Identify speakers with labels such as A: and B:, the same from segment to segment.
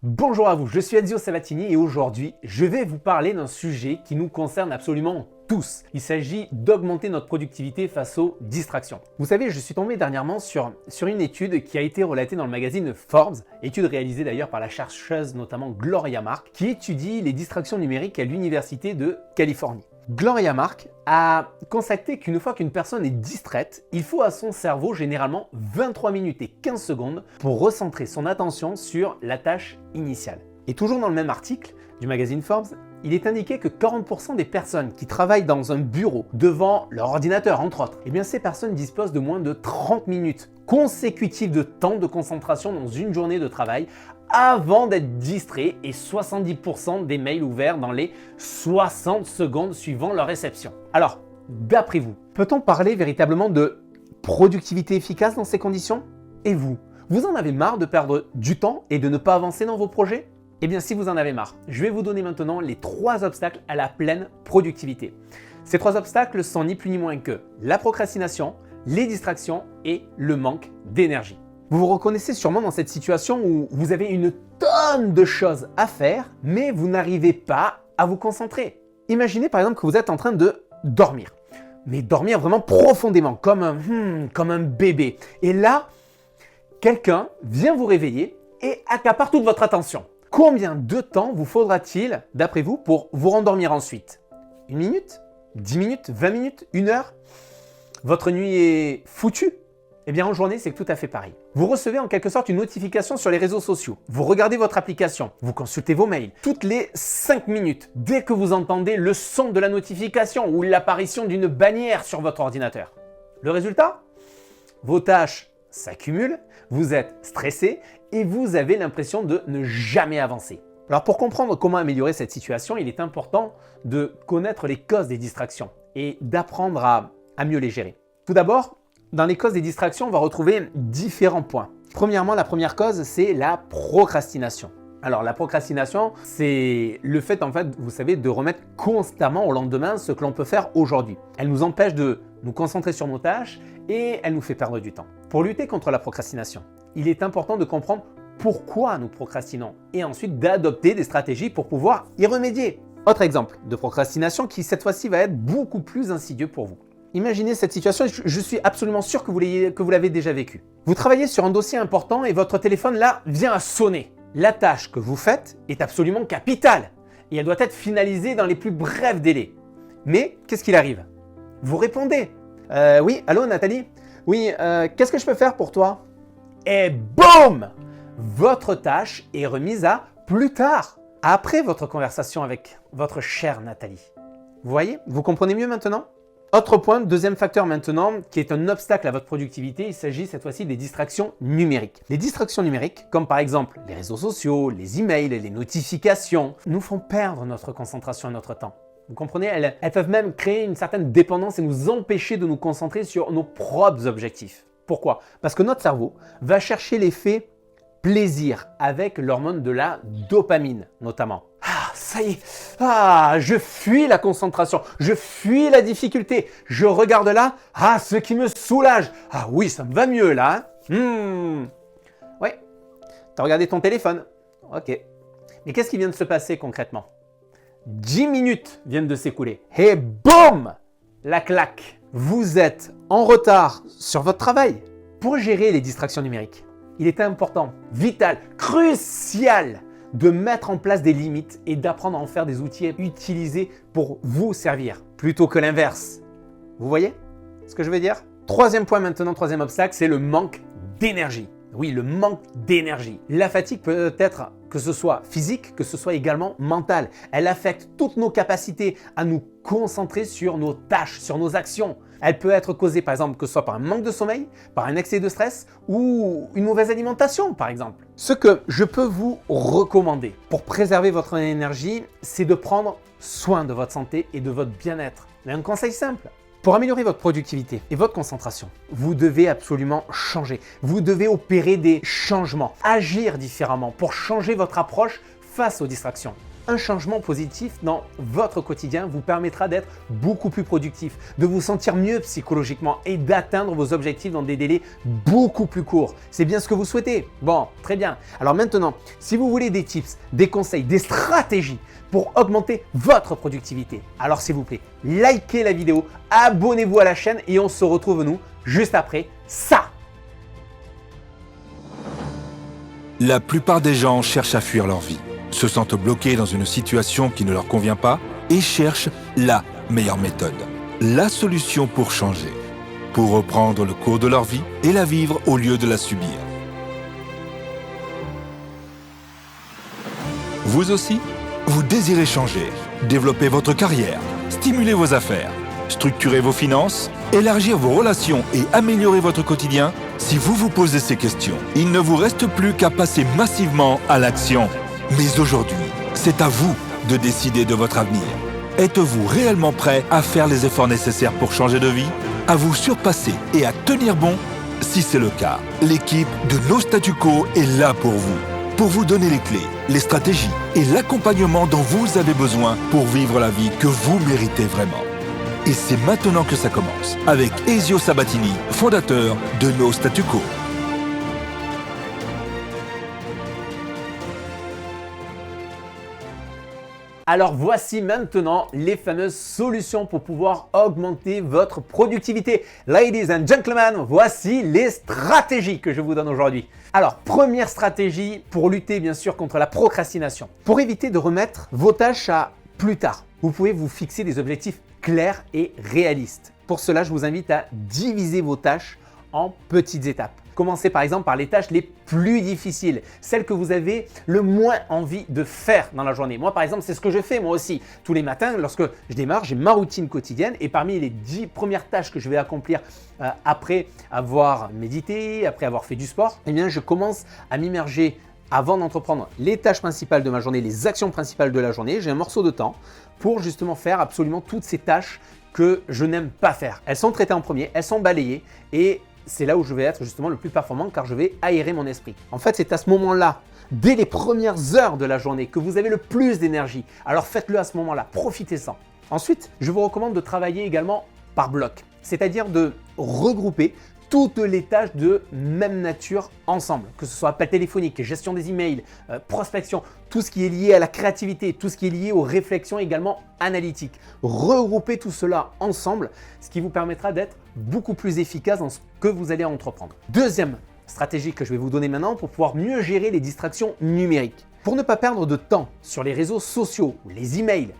A: Bonjour à vous, je suis Ezio Sabatini et aujourd'hui, je vais vous parler d'un sujet qui nous concerne absolument tous. Il s'agit d'augmenter notre productivité face aux distractions. Vous savez, je suis tombé dernièrement sur une étude qui a été relatée dans le magazine Forbes, étude réalisée d'ailleurs par la chercheuse notamment Gloria Mark, qui étudie les distractions numériques à l'Université de Californie. Gloria Mark a constaté qu'une fois qu'une personne est distraite, il faut à son cerveau généralement 23 minutes et 15 secondes pour recentrer son attention sur la tâche initiale. Et toujours dans le même article du magazine Forbes, il est indiqué que 40% des personnes qui travaillent dans un bureau devant leur ordinateur, entre autres, eh bien ces personnes disposent de moins de 30 minutes consécutives de temps de concentration dans une journée de travail avant d'être distrait et 70% des mails ouverts dans les 60 secondes suivant leur réception. Alors, d'après vous, peut-on parler véritablement de productivité efficace dans ces conditions? Et vous en avez marre de perdre du temps et de ne pas avancer dans vos projets? Eh bien, si vous en avez marre, je vais vous donner maintenant les 3 obstacles à la pleine productivité. Ces 3 obstacles sont ni plus ni moins que la procrastination, les distractions et le manque d'énergie. Vous vous reconnaissez sûrement dans cette situation où vous avez une tonne de choses à faire, mais vous n'arrivez pas à vous concentrer. Imaginez par exemple que vous êtes en train de dormir, mais dormir vraiment profondément, comme un bébé. Et là, quelqu'un vient vous réveiller et accapare toute votre attention. Combien de temps vous faudra-t-il, d'après vous, pour vous rendormir ensuite? 1 minute? 10 minutes? 20 minutes? 1 heure? Votre nuit est foutue? Eh bien, en journée, c'est tout à fait pareil. Vous recevez en quelque sorte une notification sur les réseaux sociaux. Vous regardez votre application, vous consultez vos mails. Toutes les 5 minutes, dès que vous entendez le son de la notification ou l'apparition d'une bannière sur votre ordinateur. Le résultat? Vos tâches s'accumulent, vous êtes stressé et vous avez l'impression de ne jamais avancer. Alors pour comprendre comment améliorer cette situation, il est important de connaître les causes des distractions et d'apprendre à mieux les gérer. Tout d'abord, dans les causes des distractions, on va retrouver différents points. Premièrement, la première cause, c'est la procrastination. Alors la procrastination, c'est le fait, vous savez, de remettre constamment au lendemain ce que l'on peut faire aujourd'hui. Elle nous empêche de nous concentrer sur nos tâches et elle nous fait perdre du temps. Pour lutter contre la procrastination, il est important de comprendre pourquoi nous procrastinons et ensuite d'adopter des stratégies pour pouvoir y remédier. Autre exemple de procrastination qui cette fois-ci va être beaucoup plus insidieux pour vous. Imaginez cette situation, je suis absolument sûr que vous l'avez déjà vécu. Vous travaillez sur un dossier important et votre téléphone là vient à sonner. La tâche que vous faites est absolument capitale et elle doit être finalisée dans les plus brefs délais. Mais qu'est-ce qu'il arrive? Vous répondez. Oui, allô Nathalie? Oui, qu'est-ce que je peux faire pour toi? Et boum! Votre tâche est remise à plus tard, après votre conversation avec votre chère Nathalie. Vous voyez? Vous comprenez mieux maintenant? Autre point, deuxième facteur maintenant, qui est un obstacle à votre productivité, il s'agit cette fois-ci des distractions numériques. Les distractions numériques, comme par exemple les réseaux sociaux, les emails, les notifications, nous font perdre notre concentration et notre temps. Vous comprenez? Elles peuvent même créer une certaine dépendance et nous empêcher de nous concentrer sur nos propres objectifs. Pourquoi? Parce que notre cerveau va chercher l'effet plaisir avec l'hormone de la dopamine notamment. Ah, ça y est, je fuis la concentration, je fuis la difficulté, je regarde là, ce qui me soulage. Ah oui, ça me va mieux là. Ouais, t'as regardé ton téléphone. Ok. Mais qu'est-ce qui vient de se passer concrètement? 10 minutes viennent de s'écouler. Et boum! La claque. Vous êtes en retard sur votre travail. Pour gérer les distractions numériques, il est important, vital, crucial de mettre en place des limites et d'apprendre à en faire des outils utilisés pour vous servir, plutôt que l'inverse. Vous voyez ce que je veux dire? Troisième point maintenant, troisième obstacle, c'est le manque d'énergie. Oui, le manque d'énergie. La fatigue peut être que ce soit physique, que ce soit également mental. Elle affecte toutes nos capacités à nous concentrer sur nos tâches, sur nos actions. Elle peut être causée par exemple que ce soit par un manque de sommeil, par un excès de stress ou une mauvaise alimentation par exemple. Ce que je peux vous recommander pour préserver votre énergie, c'est de prendre soin de votre santé et de votre bien-être. Mais un conseil simple. Pour améliorer votre productivité et votre concentration, vous devez absolument changer. Vous devez opérer des changements, agir différemment pour changer votre approche face aux distractions. Un changement positif dans votre quotidien vous permettra d'être beaucoup plus productif, de vous sentir mieux psychologiquement et d'atteindre vos objectifs dans des délais beaucoup plus courts. C'est bien ce que vous souhaitez? Bon, très bien. Alors maintenant, si vous voulez des tips, des conseils, des stratégies pour augmenter votre productivité, alors s'il vous plaît, likez la vidéo, abonnez-vous à la chaîne et on se retrouve nous juste après ça.
B: La plupart des gens cherchent à fuir leur vie, se sentent bloqués dans une situation qui ne leur convient pas et cherchent la meilleure méthode, la solution pour changer, pour reprendre le cours de leur vie et la vivre au lieu de la subir. Vous aussi, vous désirez changer, développer votre carrière, stimuler vos affaires, structurer vos finances, élargir vos relations et améliorer votre quotidien? Si vous vous posez ces questions, il ne vous reste plus qu'à passer massivement à l'action. Mais aujourd'hui, c'est à vous de décider de votre avenir. Êtes-vous réellement prêt à faire les efforts nécessaires pour changer de vie, à vous surpasser et à tenir bon? Si c'est le cas, l'équipe de No Statu Quo est là pour vous donner les clés, les stratégies et l'accompagnement dont vous avez besoin pour vivre la vie que vous méritez vraiment. Et c'est maintenant que ça commence, avec Ezio Sabatini, fondateur de No Statu Quo.
A: Alors voici maintenant les fameuses solutions pour pouvoir augmenter votre productivité. Ladies and gentlemen, voici les stratégies que je vous donne aujourd'hui. Alors, première stratégie pour lutter bien sûr contre la procrastination. Pour éviter de remettre vos tâches à plus tard, vous pouvez vous fixer des objectifs clairs et réalistes. Pour cela, je vous invite à diviser vos tâches en petites étapes. Commencez par exemple par les tâches les plus difficiles, celles que vous avez le moins envie de faire dans la journée. Moi par exemple, c'est ce que je fais moi aussi. Tous les matins, lorsque je démarre, j'ai ma routine quotidienne et parmi les 10 premières tâches que je vais accomplir après avoir médité, après avoir fait du sport, eh bien je commence à m'immerger avant d'entreprendre les tâches principales de ma journée, les actions principales de la journée. J'ai un morceau de temps pour justement faire absolument toutes ces tâches que je n'aime pas faire. Elles sont traitées en premier, elles sont balayées et c'est là où je vais être justement le plus performant car je vais aérer mon esprit. En fait, c'est à ce moment-là, dès les premières heures de la journée, que vous avez le plus d'énergie. Alors faites-le à ce moment-là, profitez-en. Ensuite, je vous recommande de travailler également par bloc, c'est-à-dire de regrouper toutes les tâches de même nature ensemble, que ce soit appel téléphonique, gestion des emails, prospection, tout ce qui est lié à la créativité, tout ce qui est lié aux réflexions également analytiques. Regroupez tout cela ensemble, ce qui vous permettra d'être beaucoup plus efficace dans ce que vous allez entreprendre. Deuxième stratégie que je vais vous donner maintenant pour pouvoir mieux gérer les distractions numériques. Pour ne pas perdre de temps sur les réseaux sociaux ou les emails,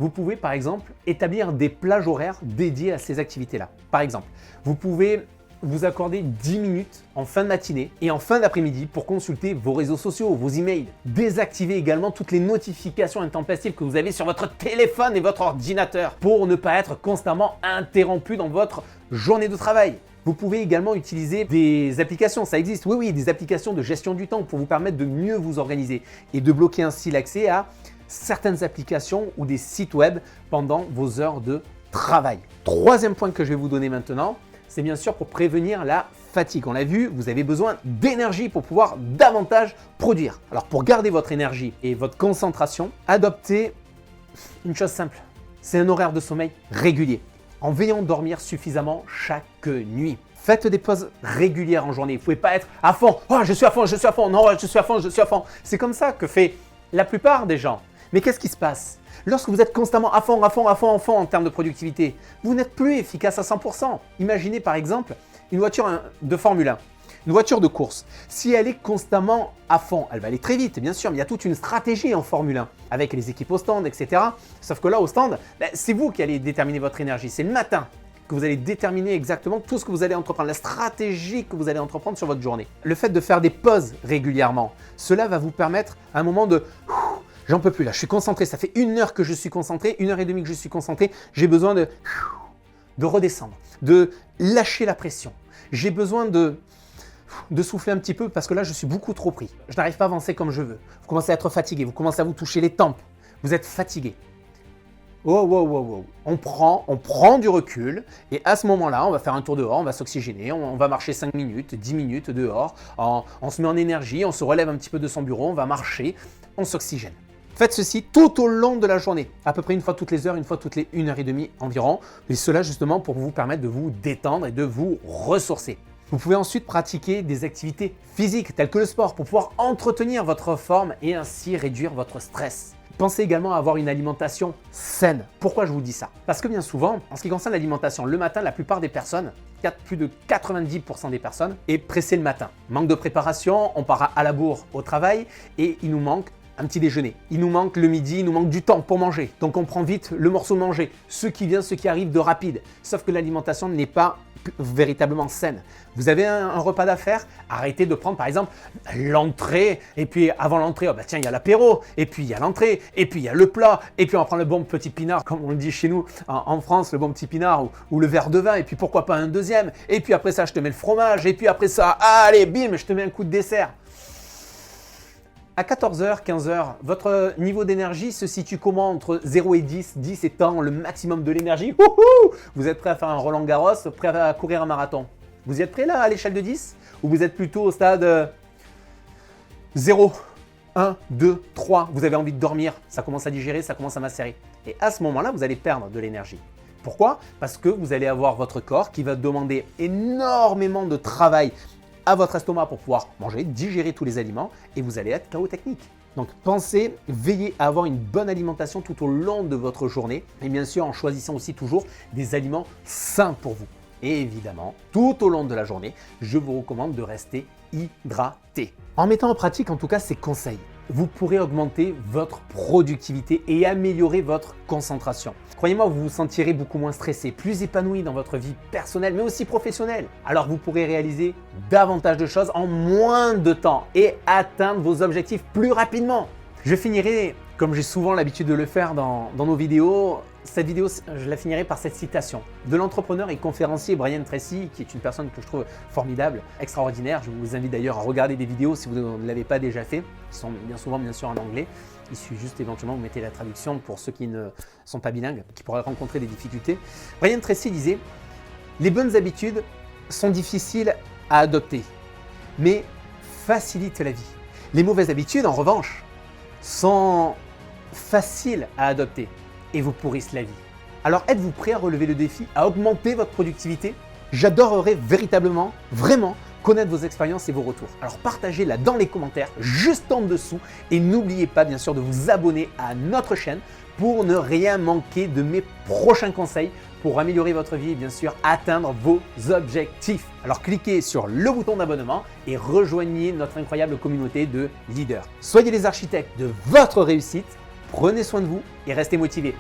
A: vous pouvez par exemple établir des plages horaires dédiées à ces activités-là. Par exemple, vous pouvez vous accorder 10 minutes en fin de matinée et en fin d'après-midi pour consulter vos réseaux sociaux, vos emails. Désactivez également toutes les notifications intempestives que vous avez sur votre téléphone et votre ordinateur pour ne pas être constamment interrompu dans votre journée de travail. Vous pouvez également utiliser des applications, ça existe, oui, des applications de gestion du temps pour vous permettre de mieux vous organiser et de bloquer ainsi l'accès à certaines applications ou des sites web pendant vos heures de travail. Troisième point que je vais vous donner maintenant, c'est bien sûr pour prévenir la fatigue. On l'a vu, vous avez besoin d'énergie pour pouvoir davantage produire. Alors pour garder votre énergie et votre concentration, adoptez une chose simple, c'est un horaire de sommeil régulier, en veillant dormir suffisamment chaque nuit. Faites des pauses régulières en journée. Vous ne pouvez pas être à fond. Oh, je suis à fond, non, je suis à fond, je suis à fond. C'est comme ça que fait la plupart des gens. Mais qu'est-ce qui se passe? Lorsque vous êtes constamment à fond en termes de productivité, vous n'êtes plus efficace à 100%. Imaginez par exemple une voiture de Formule 1, une voiture de course. Si elle est constamment à fond, elle va aller très vite, bien sûr, mais il y a toute une stratégie en Formule 1 avec les équipes au stand, etc. Sauf que là, au stand, c'est vous qui allez déterminer votre énergie. C'est le matin que vous allez déterminer exactement tout ce que vous allez entreprendre, la stratégie que vous allez entreprendre sur votre journée. Le fait de faire des pauses régulièrement, cela va vous permettre à un moment de... J'en peux plus là, je suis concentré, ça fait 1 heure que je suis concentré, 1h30 que je suis concentré, j'ai besoin de redescendre, de lâcher la pression. J'ai besoin de souffler un petit peu parce que là je suis beaucoup trop pris. Je n'arrive pas à avancer comme je veux. Vous commencez à être fatigué, vous commencez à vous toucher les tempes, vous êtes fatigué. Oh. On prend du recul et à ce moment-là, on va faire un tour dehors, on va s'oxygéner, on va marcher 5 minutes, 10 minutes dehors, on se met en énergie, on se relève un petit peu de son bureau, on va marcher, on s'oxygène. Faites ceci tout au long de la journée, à peu près une fois toutes les heures, une fois toutes les 1h30 environ, et cela justement pour vous permettre de vous détendre et de vous ressourcer. Vous pouvez ensuite pratiquer des activités physiques telles que le sport pour pouvoir entretenir votre forme et ainsi réduire votre stress. Pensez également à avoir une alimentation saine. Pourquoi je vous dis ça? Parce que bien souvent, en ce qui concerne l'alimentation, le matin, la plupart des personnes, plus de 90% des personnes, est pressé le matin. Manque de préparation, on part à la bourre au travail et il nous manque un petit déjeuner. Il nous manque le midi, il nous manque du temps pour manger. Donc on prend vite le morceau mangé, ce qui vient, ce qui arrive de rapide. Sauf que l'alimentation n'est pas véritablement saine. Vous avez un repas d'affaires, arrêtez de prendre par exemple l'entrée et puis avant l'entrée, tiens, il y a l'apéro et puis il y a l'entrée et puis il y a le plat et puis on prend le bon petit pinard comme on le dit chez nous en France, le bon petit pinard ou le verre de vin et puis pourquoi pas un deuxième et puis après ça je te mets le fromage et puis après ça, allez bim, je te mets un coup de dessert. À 14h, 15h, votre niveau d'énergie se situe comment entre 0 et 10, 10 étant le maximum de l'énergie. Vous êtes prêt à faire un Roland Garros, prêt à courir un marathon. Vous y êtes prêt là à l'échelle de 10 ou vous êtes plutôt au stade 0, 1, 2, 3, vous avez envie de dormir, ça commence à digérer, ça commence à macérer. Et à ce moment-là, vous allez perdre de l'énergie. Pourquoi? Parce que vous allez avoir votre corps qui va demander énormément de travail à votre estomac pour pouvoir manger, digérer tous les aliments et vous allez être KO technique. Donc pensez, veillez à avoir une bonne alimentation tout au long de votre journée et bien sûr en choisissant aussi toujours des aliments sains pour vous. Et évidemment, tout au long de la journée, je vous recommande de rester hydraté. En mettant en pratique en tout cas ces conseils, vous pourrez augmenter votre productivité et améliorer votre concentration. Croyez-moi, vous vous sentirez beaucoup moins stressé, plus épanoui dans votre vie personnelle, mais aussi professionnelle. Alors vous pourrez réaliser davantage de choses en moins de temps et atteindre vos objectifs plus rapidement. Je finirai, comme j'ai souvent l'habitude de le faire dans nos vidéos, cette vidéo, je la finirai par cette citation de l'entrepreneur et conférencier Brian Tracy, qui est une personne que je trouve formidable, extraordinaire. Je vous invite d'ailleurs à regarder des vidéos si vous ne l'avez pas déjà fait, qui sont bien souvent bien sûr en anglais. Il suffit juste éventuellement vous mettez la traduction pour ceux qui ne sont pas bilingues, qui pourraient rencontrer des difficultés. Brian Tracy disait « Les bonnes habitudes sont difficiles à adopter, mais facilitent la vie. Les mauvaises habitudes, en revanche, sont faciles à adopter et vous pourrissent la vie. Alors êtes-vous prêt à relever le défi, à augmenter votre productivité? J'adorerais véritablement, vraiment, connaître vos expériences et vos retours. Alors partagez-la dans les commentaires, juste en dessous et n'oubliez pas bien sûr de vous abonner à notre chaîne pour ne rien manquer de mes prochains conseils pour améliorer votre vie et bien sûr atteindre vos objectifs. Alors cliquez sur le bouton d'abonnement et rejoignez notre incroyable communauté de leaders. Soyez les architectes de votre réussite, prenez soin de vous et restez motivés.